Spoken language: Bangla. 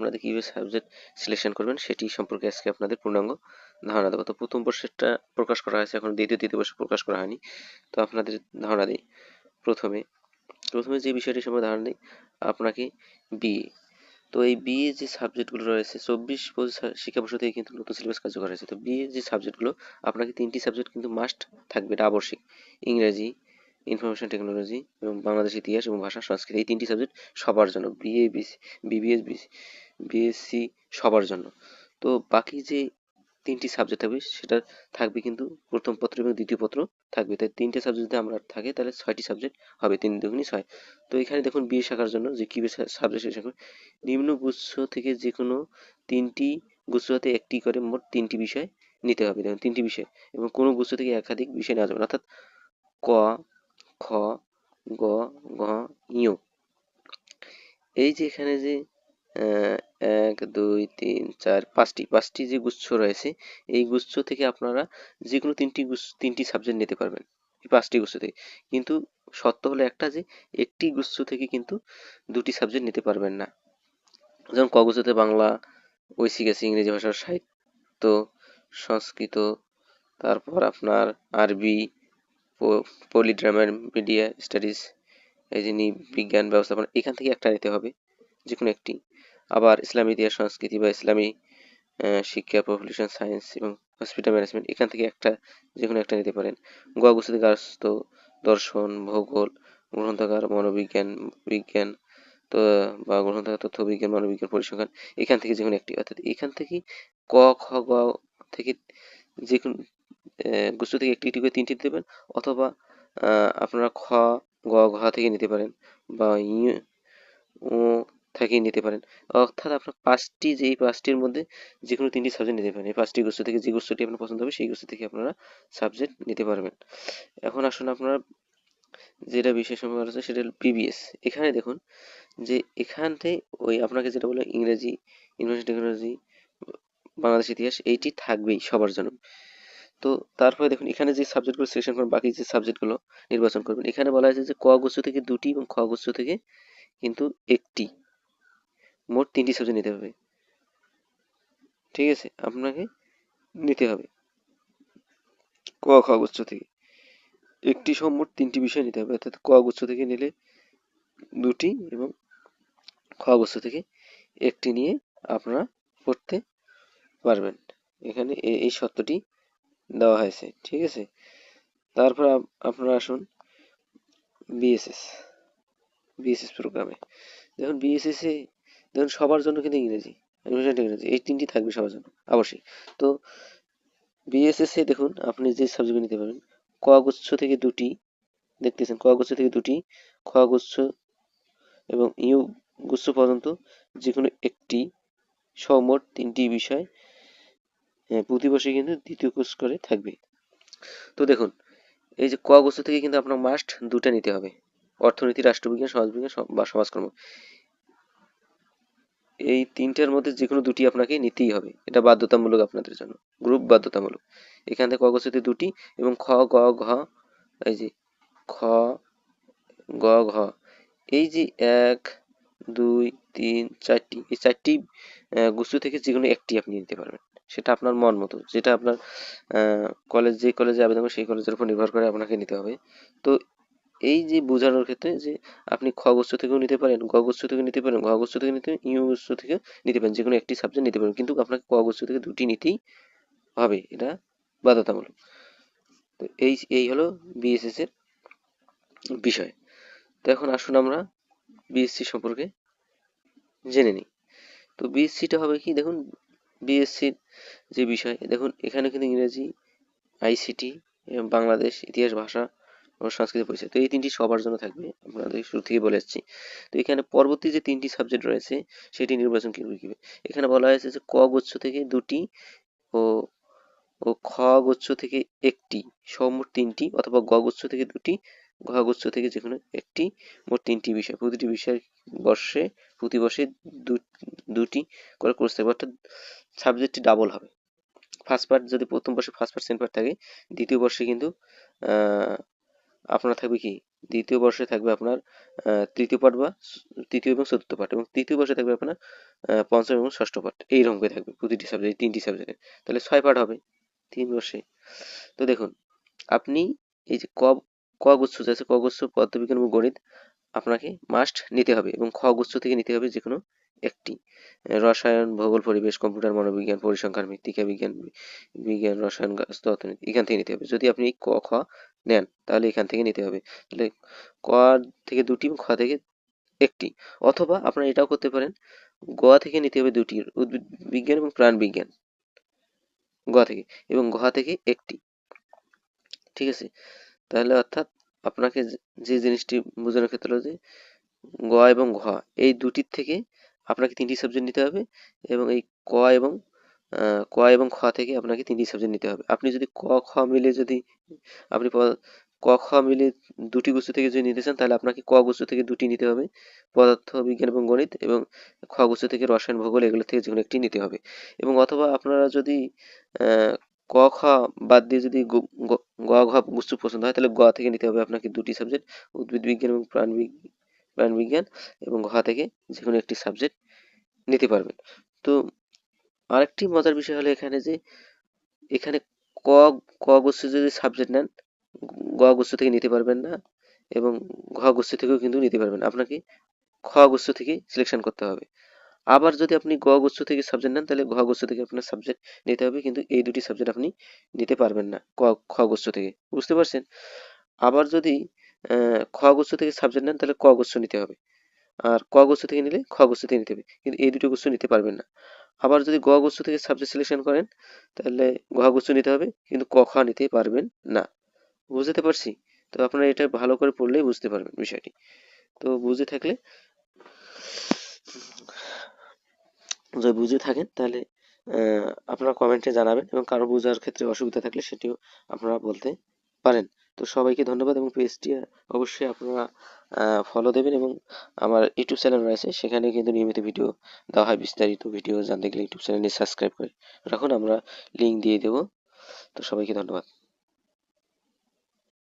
আপনাদের কীভাবে সাবজেক্ট সিলেকশন করবেন সেটি সম্পর্কে আজকে আপনাদের পূর্ণাঙ্গ ধারণা দেবো। তো প্রথম বর্ষেরটা প্রকাশ করা হয়েছে, এখন তৃতীয় বর্ষে প্রকাশ করা হয়নি। তো আপনাদের ধারণা দিই। প্রথমে যে বিষয়টি সম্পর্কে ধারণা দিই, আপনাকে বিএ, তো এই বিএ যে সাবজেক্টগুলো রয়েছে 24-25 শিক্ষাবর্ষ থেকে কিন্তু নতুন সিলেবাস কার্যকর হয়েছে। তো বিএ যে সাবজেক্টগুলো, আপনাকে 3টি সাবজেক্ট কিন্তু মাস্ট থাকবে, এটা আবশ্যিক। ইংরেজি, ইনফরমেশন টেকনোলজি এবং বাংলাদেশ ইতিহাস এবং ভাষা সংস্কৃতি, এই 3টি সাবজেক্ট সবার জন্য, বিএ বিবিএস বিএসসি সবার জন্য। তো বাকি যে 3টি সাবজেক্ট থাকবে সেটা থাকবে কিন্তু প্রথম পত্র এবং দ্বিতীয় পত্র থাকবে। তাই 3টে সাবজেক্ট যদি আমরা থাকে তাহলে 6টি সাবজেক্ট হবে, 3 দুগুণী 6। তো এখানে দেখুন বিএ শাখার জন্য যে কি সাবজেক্ট সিলেকশন করবে, নিম্ন গুচ্ছ থেকে যে কোনো 3টি গুচ্ছ হতে একটি করে মোট 3টি বিষয় নিতে হবে। দেখুন 3টি বিষয়, এবং কোনো গুচ্ছ থেকে একাধিক বিষয় নেওয়া যাবে না, অর্থাৎ ক, খ, গ, ঘ, ঞ। এই যে এখানে যে 1 2 3 4 5টি যে গুচ্ছ রয়েছে, এই গুচ্ছ থেকে আপনারা যে কোনো 3টি সাবজেক্ট নিতে পারবেন এই 5টি গুচ্ছ থেকে। কিন্তু শর্ত হলো একটা, যে একটি গুচ্ছ থেকে কিন্তু 2টি সাবজেক্ট নিতে পারবেন না। যেমন ক গুচ্ছতে বাংলা, ঐচ্ছিক আছে, ইংরেজি ভাষার সাহিত্য, সংস্কৃত, তারপর আপনার আরবি, পলিড্রামার মিডিয়া স্টাডিজ, এই যে বিজ্ঞান ব্যবস্থাপনা, এখান থেকে একটা নিতে হবে, যে কোনো একটি। আবার ইসলামী ইতিহাস সংস্কৃতি বা ইসলামী শিক্ষা, পপুলেশন সায়েন্স এবং হসপিটাল ম্যানেজমেন্ট, এখান থেকে একটা, যে কোনো একটা নিতে পারেন। গ গুচ্ছ থেকে গার্হস্থ্য, দর্শন, ভূগোল, গ্রন্থাগার, মনোবিজ্ঞান, বিজ্ঞান, তো বা গ্রন্থাগার, তথ্য বিজ্ঞান, মনোবিজ্ঞান, পরিসংখ্যান, এখান থেকে যে কোনো একটি। অর্থাৎ এখান থেকে ক, খ, গ থেকে যে কোনো গুচ্ছ থেকে একটি করে 3টি দিতে পারেন, অথবা আপনারা খ, গ, ঘ থেকে নিতে পারেন, বা ই, ও থেকে নিতে পারেন। অর্থাৎ আপনার 5টির মধ্যে যে কোনো 3টি সাবজেক্ট নিতে পারেন। এই 5টি গুচ্ছ থেকে যে গুচ্ছটি আপনার পছন্দ হবে সেই গুচ্ছ থেকে আপনারা সাবজেক্ট নিতে পারবেন। এখন আসুন আপনারা যেটা বিষয় সম্পর্কে আছে সেটা হল বিবিএস। এখানে দেখুন যে এখানে ওই আপনাকে যেটা বলে ইংরেজি, ইনফরমেশন টেকনোলজি, বাংলাদেশ ইতিহাস, এইটি থাকবেই সবার জন্য। তো তারপরে দেখুন এখানে যে সাবজেক্টগুলো সিলেকশন করবেন, বাকি যে সাবজেক্টগুলো নির্বাচন করবেন, এখানে বলা হয়েছে যে ক গুচ্ছ থেকে 2টি এবং খ গুচ্ছ থেকে কিন্তু একটি, মোট 3টি সাবজেক্ট নিতে হবে। ঠিক আছে, আপনাকে নিতে হবে ক, খ গুচ্ছ থেকে একটি সহ মোট 3টি বিষয় নিতে হবে। অর্থাৎ ক গুচ্ছ থেকে নিলে 2টি এবং খ গুচ্ছ থেকে একটি নিয়ে আপনারা পড়তে পারবেন। এখানে এই শর্তটি দেওয়া হয়েছে। ঠিক আছে, তারপর আপনারা আসুন বিএসএস প্রোগ্রামে। দেখুন বিএসএস এ দেখুন সবার জন্য কিন্তু ইংরেজি, ইনফরমেশন টেকনোলজি, এই 3টি থাকবে সবার জন্য অবশ্যই। তো বিএসএস এ দেখুন আপনি যে সাবজেক্ট নিতে পারবেন, ক গুচ্ছ থেকে 2টি, দেখতেছেন ক গুচ্ছ থেকে 2টি, খ গুচ্ছ এবং ইউ গুচ্ছ পর্যন্ত যে কোনো একটি, সহ মোট 3টি বিষয় প্রতি বর্ষে কিন্তু দ্বিতীয় কোর্স করে থাকবে। তো দেখুন এই যে ক গুচ্ছ থেকে কিন্তু আপনার মাস্ট 2টা নিতে হবে, অর্থনীতি, রাষ্ট্রবিজ্ঞান, সমাজবিজ্ঞান বা সমাজকর্ম, এই 3টার মধ্যে যে কোনো 2টি আপনাকে নিতেই হবে, এটা বাধ্যতামূলক আপনাদের জন্য, গ্রুপ বাধ্যতামূলক। এখান থেকে ক গুচ্ছ থেকে 2টি এবং খ, গ, ঘ, এই যে খ, গ, ঘ, এই যে 1 2 3 4টি, এই 4টি গুচ্ছ থেকে যে কোনো একটি আপনি নিতে পারবেন। সেটা আপনার মন মতো, যেটা আপনার যে কলেজে আবেদন করবেন সেই কলেজের উপর নির্ভর করে আপনাকে নিতে হবে। তো এই যে বোঝানোর ক্ষেত্রে যে আপনি খ গুচ্ছ থেকেও নিতে পারেন, গ গুচ্ছ থেকে নিতে পারেন, ঘ গুচ্ছ থেকে নিতে পারেন, ইউ গুচ্ছ থেকে নিতে পারেন, যে কোনো একটি সাবজেক্ট নিতে পারেন, কিন্তু আপনাকে ক গুচ্ছ থেকে 2টি নিতেই হবে, এটা বাধ্যতামূলক। তো এই হলো বিএসএস এর বিষয়। তো এখন আসুন আমরা বিএসসি সম্পর্কে জেনে নিই। তো বিএসসিটা হবে কি, দেখুন বিএসসির যে বিষয়, দেখুন এখানে কিন্তু ইংরেজি, আইসিটি এবং বাংলাদেশ ইতিহাস, ভাষা ও সংস্কৃতি পরিচয়, তো এই 3টি সবার জন্য থাকবে, আপনাদের শুরু থেকে বলে এসেছি। তো এখানে পরবর্তী যে 3টি সাবজেক্ট রয়েছে সেটি নির্বাচন করবে কিভাবে। এখানে বলা হয়েছে যে ক গুচ্ছ থেকে 2টি ও ও খ গুচ্ছ থেকে একটি, সহ মোট 3টি, অথবা গ গুচ্ছ থেকে 2টি, ঘ গুচ্ছ থেকে যে কোনো একটি, মোট 3টি বিষয়, প্রতিটি বিষয় প্রতি বর্ষে 2টি করে কোর্স থাকবে, অর্থাৎ সাবজেক্টটি ডাবল হবে। ফার্স্ট পার্ট যদি প্রথম বর্ষে ফার্স্ট পার্ট সেকেন্ড পার্ট থাকে, দ্বিতীয় বর্ষে কিন্তু আপনার থাকবে কি, দ্বিতীয় বর্ষে থাকবে আপনার তৃতীয় পাঠ বা তৃতীয় এবং চতুর্থ পাঠ, এবং তৃতীয় বর্ষে থাকবে আপনার পঞ্চম এবং ষষ্ঠ পাঠ, এইরকম করে থাকবে প্রতিটি সাবজেক্ট, 3টি সাবজেক্টে। তাহলে 6 পাঠ হবে 3 বর্ষে। তো দেখুন, আপনি এই যে ক গুচ্ছ আছে, ক গুচ্ছ পদার্থবিজ্ঞান এবং গণিত আপনাকে মাস্ট নিতে হবে, এবং খ গুচ্ছ থেকে নিতে হবে যে কোনো একটি। রসায়ন, ভূগোল, পরিবেশ, কম্পিউটার, মনোবিজ্ঞান, পরিসংখ্যান, মৃত্তিকা বিজ্ঞান, বিজ্ঞান, রসায়ন, গাছ, অর্থনীতি, এখান থেকে নিতে হবে। যদি আপনি ক খ নেন তাহলে এখান থেকে নিতে হবে। তাহলে ক থেকে 2টি, খ থেকে 1টি। অথবা আপনারা এটাও করতে পারেন, গ থেকে নিতে হবে 2টি, উদ্ভিদ বিজ্ঞান এবং প্রাণ বিজ্ঞান গ থেকে, এবং ঘ থেকে 1টি। ঠিক আছে? তাহলে অর্থাৎ আপনাকে যে জিনিসটি বোঝানোর ক্ষেত্রে হলো যে গ এবং ঘ এই দুটির থেকে আপনাকে 3টি সাবজেক্ট নিতে হবে, এবং এই ক এবং খ থেকে আপনাকে 3টি সাবজেক্ট নিতে হবে। আপনি যদি ক খ মিলে যদি আপনি ক খ মিলে 2টি গুচ্ছ থেকে যদি নিতে চান, তাহলে আপনাকে ক গুচ্ছ থেকে 2টি নিতে হবে, পদার্থ বিজ্ঞান এবং গণিত, এবং খ গুচ্ছ থেকে রসায়ন, ভূগোল, এগুলো থেকে যেকোনো একটি নিতে হবে। এবং অথবা আপনারা যদি ক খ বাদ দিয়ে যদি গ ঘ গুচ্ছ পছন্দ হয়, তাহলে গ থেকে নিতে হবে আপনাকে 2টি সাবজেক্ট, উদ্ভিদ বিজ্ঞান এবং প্রাণ বিজ্ঞান, এবং ঘ থেকে যেকোনো একটি সাবজেক্ট নিতে পারবেন। তো আরেকটি মজার বিষয় হলো এখানে যে এখানে ক ক গুচ্ছ যদি সাবজেক্ট নেন, গ গুচ্ছ থেকে নিতে পারবেন না, এবং ঘ গুচ্ছ থেকেও কিন্তু নিতে পারবেন না। আপনাকে খ গুচ্ছ থেকে সিলেকশন করতে হবে। আবার যদি আপনি গ গুচ্ছ থেকে সাবজেক্ট নেন, তাহলে ঘ গুচ্ছ থেকে আপনার সাবজেক্ট নিতে হবে, কিন্তু এই দুটি সাবজেক্ট আপনি নিতে পারবেন না খ গুচ্ছ থেকে। বুঝতে পারছেন? আবার যদি খ গুচ্ছ থেকে সাবজেক্ট নেন, তাহলে ক গুচ্ছ নিতে হবে, আর ক গুচ্ছ থেকে নিলে খ গুচ্ছ থেকে নিতে হবে, কিন্তু এই দুটো গুচ্ছ নিতে পারবেন না। আবার যদি গ গুচ্ছ থেকে সাবজেক্ট সিলেকশন করেন, তাহলে ঘ গুচ্ছ নিতে হবে, কিন্তু ক খ নিতে পারবেন না। বুঝতে পারছি? তো আপনারা এটা ভালো করে পড়লেই বুঝতে পারবেন বিষয়টি। তো বুঝে থাকলে, যদি বুঝে থাকেন তাহলে আপনারা কমেন্টে জানাবেন, এবং কারো বোঝার ক্ষেত্রে অসুবিধা থাকলে সেটিও আপনারা বলতে পারেন। তো সবাইকে ধন্যবাদ, এবং পেজটি অবশ্যই আপনারা ফলো দেবেন, এবং আমার ইউটিউব চ্যানেল রয়েছে, সেখানে কিন্তু নিয়মিত ভিডিও দেওয়া হয়। বিস্তারিত ভিডিও জানতে গেলে ইউটিউব চ্যানেলে সাবস্ক্রাইব করে রাখুন, আমরা লিঙ্ক দিয়ে দেবো। তো সবাইকে ধন্যবাদ।